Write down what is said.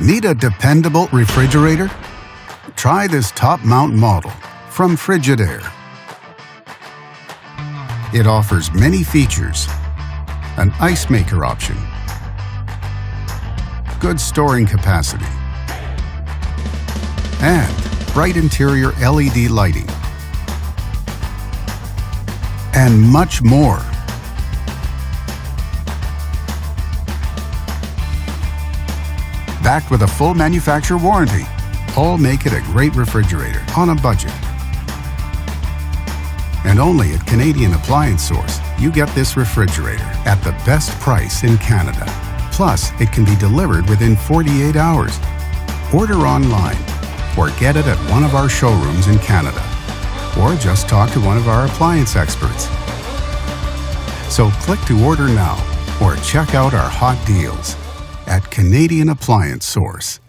Need a dependable refrigerator? Try this top-mount model from Frigidaire. It offers many features: an ice maker option, good storing capacity, and bright interior LED lighting, and much more. Backed with a full manufacturer warranty, all make it a great refrigerator on a budget. And only at Canadian Appliance Source, you get this refrigerator at the best price in Canada. Plus, it can be delivered within 48 hours. Order online or get it at one of our showrooms in Canada. Or just talk to one of our appliance experts. So click to order now or check out our hot deals at Canadian Appliance Source.